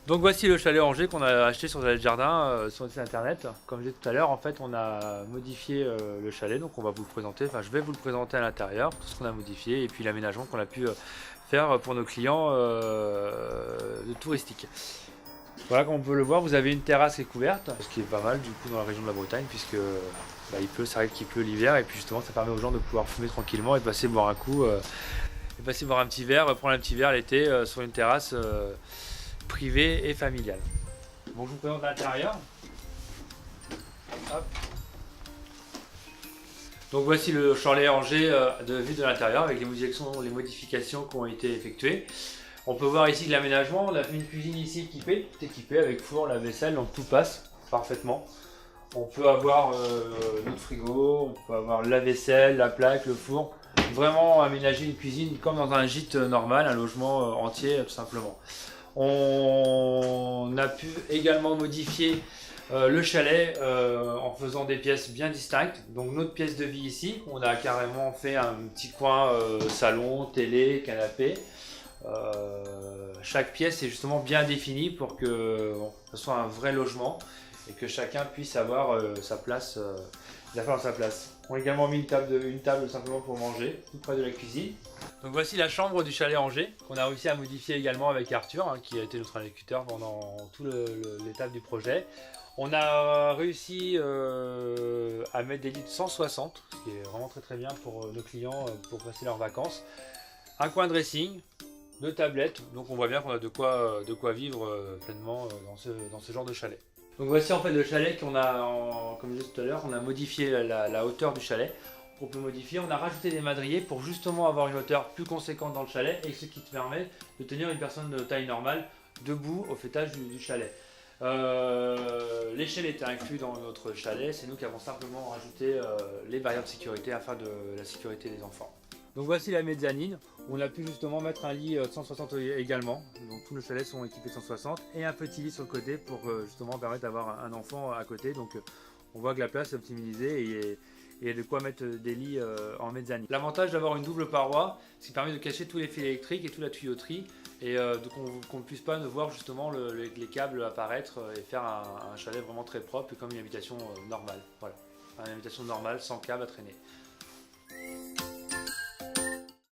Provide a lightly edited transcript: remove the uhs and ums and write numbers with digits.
Donc voici le chalet Angers qu'on a acheté sur Chalet Jardin sur le site internet. Comme je disais tout à l'heure, en fait, on a modifié le chalet, donc on va vous le présenter. Enfin, je vais vous le présenter à l'intérieur, tout ce qu'on a modifié et puis l'aménagement qu'on a pu faire pour nos clients de touristiques. Voilà, comme on peut le voir, vous avez une terrasse qui est couverte, ce qui est pas mal du coup dans la région de la Bretagne, puisque il pleut, ça arrive qu'il pleut l'hiver, et puis justement, ça permet aux gens de pouvoir fumer tranquillement et de passer boire un coup, et passer boire un petit verre, prendre un petit verre l'été sur une terrasse privée et familiale. Bon, je vous présente l'intérieur. Hop. Donc voici le chalet Angers de vue de l'intérieur avec les modifications qui ont été effectuées. On peut voir ici que l'aménagement, on a fait une cuisine ici équipée, tout équipé avec four, lave-vaisselle, donc tout passe parfaitement. On peut avoir notre frigo, on peut avoir la vaisselle, la plaque, le four. Vraiment aménager une cuisine comme dans un gîte normal, un logement entier tout simplement. On a pu également modifier le chalet en faisant des pièces bien distinctes. Donc notre pièce de vie ici, on a carrément fait un petit coin salon, télé, canapé. Chaque pièce est justement bien définie pour que ce soit un vrai logement et que chacun puisse avoir sa place, dans sa place. On a également mis une table simplement pour manger, tout près de la cuisine. Donc voici la chambre du chalet Angers, qu'on a réussi à modifier également avec Arthur, qui a été notre exécuteur pendant toute l'étape du projet. On a réussi à mettre des lits de 160, ce qui est vraiment très bien pour nos clients pour passer leurs vacances. Un coin dressing, deux tablettes, donc on voit bien qu'on a de quoi vivre pleinement dans ce genre de chalet. Donc voici en fait le chalet qu'on a, comme je disais tout à l'heure, on a modifié la hauteur du chalet. On peut modifier, on a rajouté des madriers pour justement avoir une hauteur plus conséquente dans le chalet et ce qui te permet de tenir une personne de taille normale debout au faîtage du chalet. L'échelle était inclue dans notre chalet, c'est nous qui avons simplement rajouté les barrières de sécurité afin de la sécurité des enfants. Donc voici la mezzanine, où on a pu justement mettre un lit de 160 également. Donc tous nos chalets sont équipés de 160 et un petit lit sur le côté pour justement permettre d'avoir un enfant à côté. Donc on voit que la place est optimisée et il y a de quoi mettre des lits en mezzanine. L'avantage d'avoir une double paroi, c'est qui permet de cacher tous les fils électriques et toute la tuyauterie et qu'on ne puisse pas ne voir justement les câbles apparaître et faire un chalet vraiment très propre comme une habitation normale. Voilà, une habitation normale sans câble à traîner.